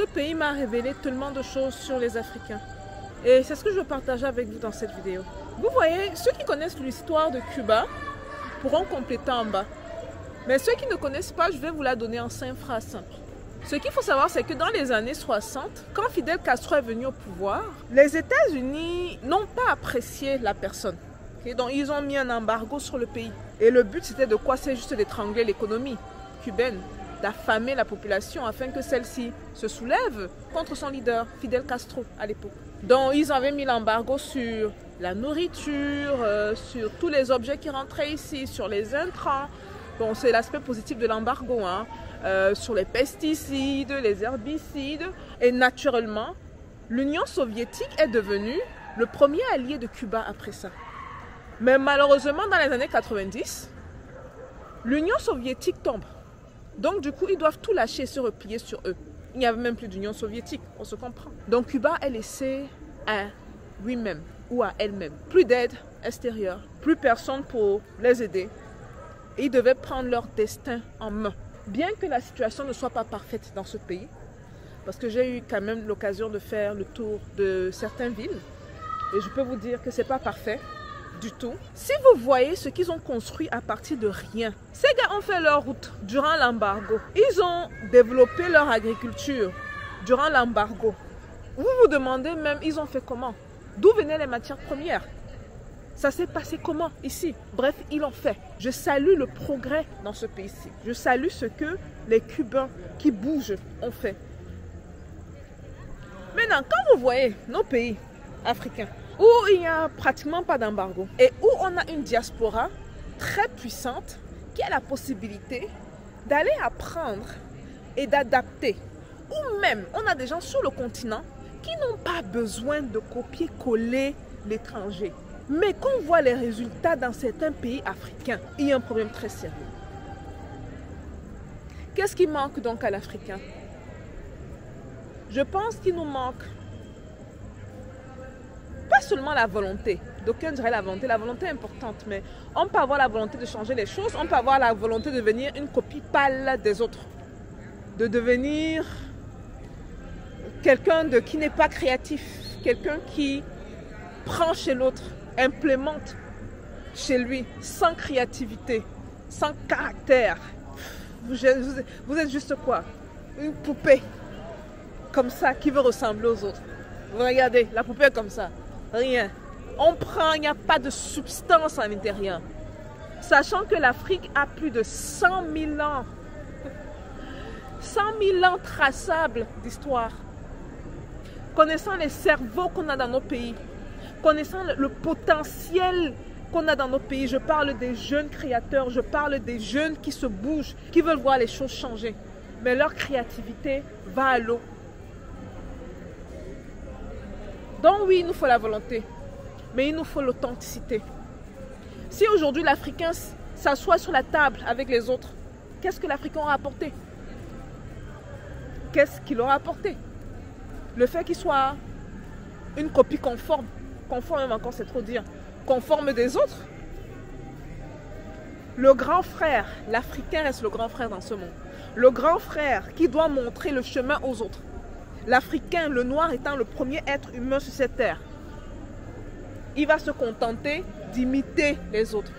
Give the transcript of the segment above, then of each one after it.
Ce pays m'a révélé tellement de choses sur les Africains. Et c'est ce que je veux partager avec vous dans cette vidéo. Vous voyez, ceux qui connaissent l'histoire de Cuba pourront compléter en bas. Mais ceux qui ne connaissent pas, je vais vous la donner en 5 phrases simples. Ce qu'il faut savoir, c'est que dans les années 60, quand Fidel Castro est venu au pouvoir, les États-Unis n'ont pas apprécié la personne. Okay? Donc ils ont mis un embargo sur le pays. Et le but, c'était de quoi? C'est juste d'étrangler l'économie cubaine, d'affamer la population afin que celle-ci se soulève contre son leader, Fidel Castro, à l'époque. Donc ils avaient mis l'embargo sur la nourriture, sur tous les objets qui rentraient ici, sur les intrants. Bon, c'est l'aspect positif de l'embargo, hein. Sur les pesticides, les herbicides. Et naturellement, l'Union soviétique est devenue le premier allié de Cuba après ça. Mais malheureusement, dans les années 90, l'Union soviétique tombe. Donc du coup, ils doivent tout lâcher et se replier sur eux. Il n'y avait même plus d'Union soviétique, on se comprend. Donc Cuba est laissé à lui-même ou à elle-même. Plus d'aide extérieure, plus personne pour les aider. Et ils devaient prendre leur destin en main. Bien que la situation ne soit pas parfaite dans ce pays, parce que j'ai eu quand même l'occasion de faire le tour de certaines villes, et je peux vous dire que ce n'est pas parfait du tout. Si vous voyez ce qu'ils ont construit à partir de rien, ces gars ont fait leur route durant l'embargo. Ils ont développé leur agriculture durant l'embargo. Vous vous demandez même, ils ont fait comment? D'où venaient les matières premières? Ça s'est passé comment ici? Bref, ils l'ont fait. Je salue le progrès dans ce pays-ci. Je salue ce que les Cubains qui bougent ont fait. Maintenant, quand vous voyez nos pays africains, où il n'y a pratiquement pas d'embargo et où on a une diaspora très puissante qui a la possibilité d'aller apprendre et d'adapter, ou même on a des gens sur le continent qui n'ont pas besoin de copier-coller l'étranger. Mais quand on voit les résultats dans certains pays africains, il y a un problème très sérieux. Qu'est-ce qui manque donc à l'Africain? Je pense qu'il nous manque pas seulement la volonté. D'aucuns diraient la volonté est importante, mais on peut avoir la volonté de changer les choses, on peut avoir la volonté de devenir une copie pâle des autres, de devenir quelqu'un qui n'est pas créatif, quelqu'un qui prend chez l'autre, implémente chez lui, sans créativité, sans caractère. Vous êtes juste quoi? Une poupée, comme ça, qui veut ressembler aux autres. Vous regardez, la poupée est comme ça. Rien. On prend, il n'y a pas de substance à l'intérieur. Sachant que l'Afrique a plus de 100 000 ans. 100 000 ans traçables d'histoire. Connaissant les cerveaux qu'on a dans nos pays, connaissant le potentiel qu'on a dans nos pays, je parle des jeunes créateurs, je parle des jeunes qui se bougent, qui veulent voir les choses changer. Mais leur créativité va à l'eau. Donc oui, il nous faut la volonté, mais il nous faut l'authenticité. Si aujourd'hui l'Africain s'assoit sur la table avec les autres, qu'est-ce que l'Africain aura apporté? Qu'est-ce qu'il aura apporté? Le fait qu'il soit une copie conforme même encore c'est trop dire, conforme des autres. Le grand frère, l'Africain reste le grand frère dans ce monde. Le grand frère qui doit montrer le chemin aux autres. L'Africain, le noir étant le premier être humain sur cette terre, il va se contenter d'imiter les autres.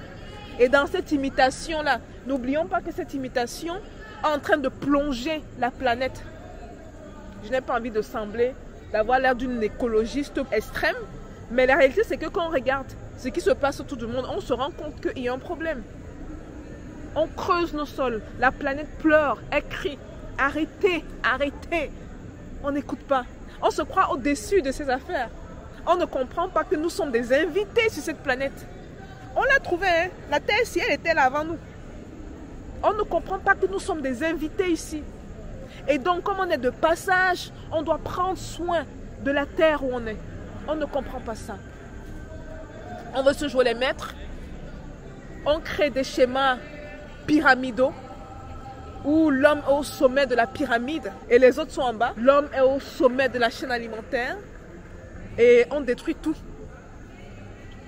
Et dans cette imitation-là, n'oublions pas que cette imitation est en train de plonger la planète. Je n'ai pas envie de sembler, d'avoir l'air d'une écologiste extrême, mais la réalité c'est que quand on regarde ce qui se passe autour du monde, on se rend compte qu'il y a un problème. On creuse nos sols, la planète pleure, elle crie, arrêtez, arrêtez. On n'écoute pas. On se croit au-dessus de ces affaires. On ne comprend pas que nous sommes des invités sur cette planète. On l'a trouvé, hein? La Terre, si elle était là avant nous. On ne comprend pas que nous sommes des invités ici. Et donc, comme on est de passage, on doit prendre soin de la terre où on est. On ne comprend pas ça. On veut se jouer les maîtres. On crée des schémas pyramidaux où l'homme est au sommet de la pyramide et les autres sont en bas. L'homme est au sommet de la chaîne alimentaire et on détruit tout.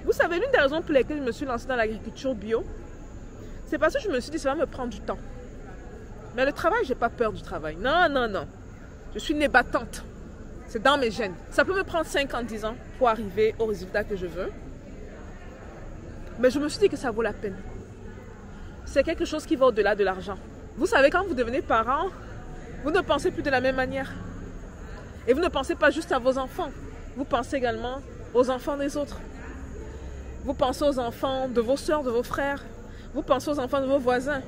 Vous savez, l'une des raisons pour lesquelles je me suis lancée dans l'agriculture bio, c'est parce que je me suis dit ça va me prendre du temps. Mais le travail, je n'ai pas peur du travail. Non, non, non. Je suis née battante. C'est dans mes gènes. Ça peut me prendre 5 ans, 10 ans pour arriver au résultat que je veux. Mais je me suis dit que ça vaut la peine. C'est quelque chose qui va au-delà de l'argent. Vous savez, quand vous devenez parent, vous ne pensez plus de la même manière. Et vous ne pensez pas juste à vos enfants. Vous pensez également aux enfants des autres. Vous pensez aux enfants de vos soeurs, de vos frères. Vous pensez aux enfants de vos voisins.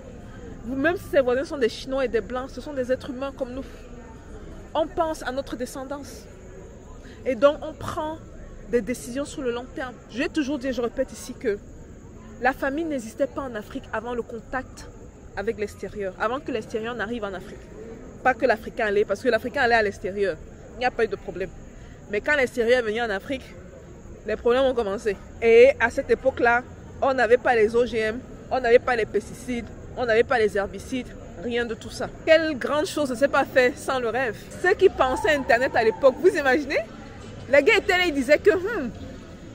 Même si ces voisins sont des Chinois et des Blancs, ce sont des êtres humains comme nous. On pense à notre descendance. Et donc, on prend des décisions sur le long terme. Je l'ai toujours dit et je répète ici que la famille n'existait pas en Afrique avant le contact avec l'extérieur, avant que l'extérieur n'arrive en Afrique. Pas que l'Africain allait, parce que l'Africain allait à l'extérieur. Il n'y a pas eu de problème. Mais quand l'extérieur est venu en Afrique, les problèmes ont commencé. Et à cette époque-là, on n'avait pas les OGM, on n'avait pas les pesticides, on n'avait pas les herbicides, rien de tout ça. Quelle grande chose ne s'est pas fait sans le rêve. Ceux qui pensaient à Internet à l'époque, vous imaginez? Les gars étaient là, ils disaient que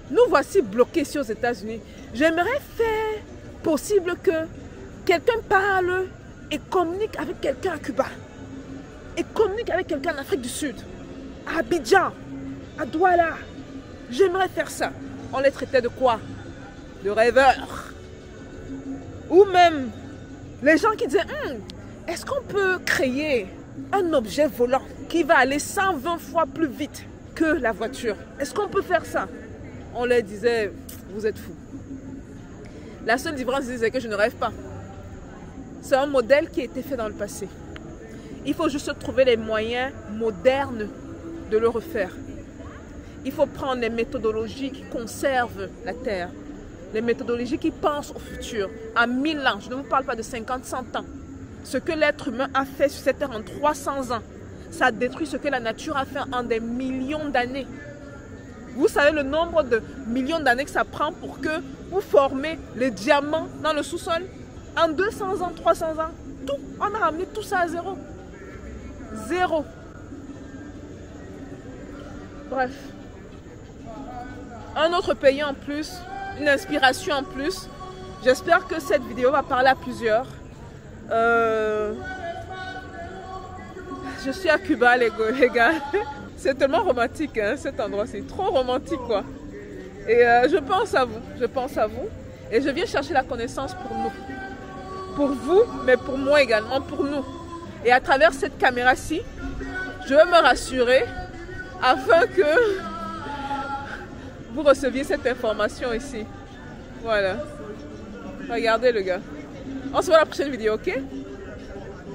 nous voici bloqués ici aux États-Unis. J'aimerais faire possible que quelqu'un parle et communique avec quelqu'un à Cuba. Et communique avec quelqu'un en Afrique du Sud. À Abidjan, à Douala. J'aimerais faire ça. On les traitait de quoi? De rêveurs. Ou même les gens qui disaient est-ce qu'on peut créer un objet volant qui va aller 120 fois plus vite que la voiture? Est-ce qu'on peut faire ça? On leur disait vous êtes fous. La seule différence, c'est que je ne rêve pas. C'est un modèle qui a été fait dans le passé. Il faut juste trouver les moyens modernes de le refaire. Il faut prendre les méthodologies qui conservent la Terre. Les méthodologies qui pensent au futur, à 1000 ans. Je ne vous parle pas de 50, 100 ans. Ce que l'être humain a fait sur cette Terre en 300 ans, ça détruit ce que la nature a fait en des millions d'années. Vous savez le nombre de millions d'années que ça prend pour que vous formez les diamants dans le sous-sol? En 200 ans, 300 ans, tout, on a ramené tout ça à zéro. Zéro. Bref. Un autre pays en plus, une inspiration en plus. J'espère que cette vidéo va parler à plusieurs. Je suis à Cuba, les gars. C'est tellement romantique, hein, cet endroit. C'est trop romantique, quoi. Et je pense à vous. Je pense à vous. Et je viens chercher la connaissance pour nous. Pour vous, mais pour moi également, pour nous. Et à travers cette caméra-ci, je veux me rassurer afin que vous receviez cette information ici. Voilà. Regardez le gars. On se voit à la prochaine vidéo, ok?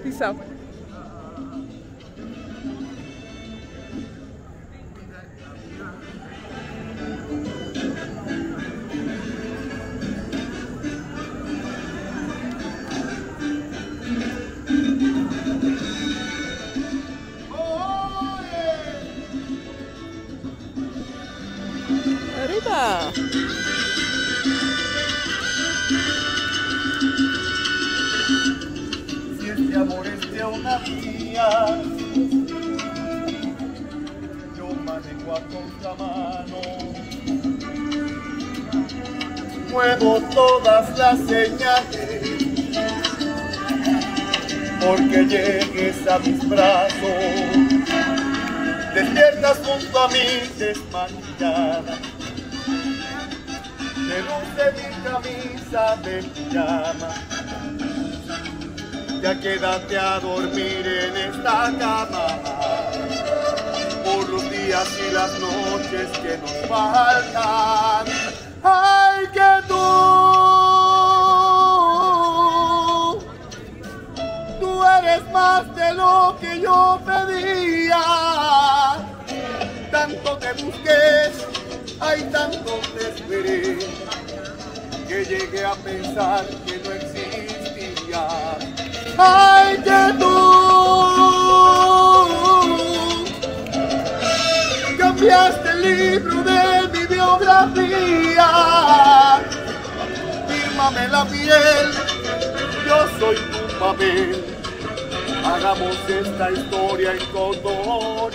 Peace out. Arriba. Si este amor es de una vía, yo manejo a contramano, muevo todas las señales, porque llegues a mis brazos. Despiertas junto a mí desmayada, de luz de mi camisa de pijama. Ya quédate a dormir en esta cama, por los días y las noches que nos faltan. ¡Ay, que tú eres más de lo que yo pedía! Tanto te busqué, ay, tanto te esperé, que llegué a pensar que no existía. Ay, que tú cambiaste el libro de mi biografía. Fírmame la piel, yo soy tu papel. Hagamos esta historia en color.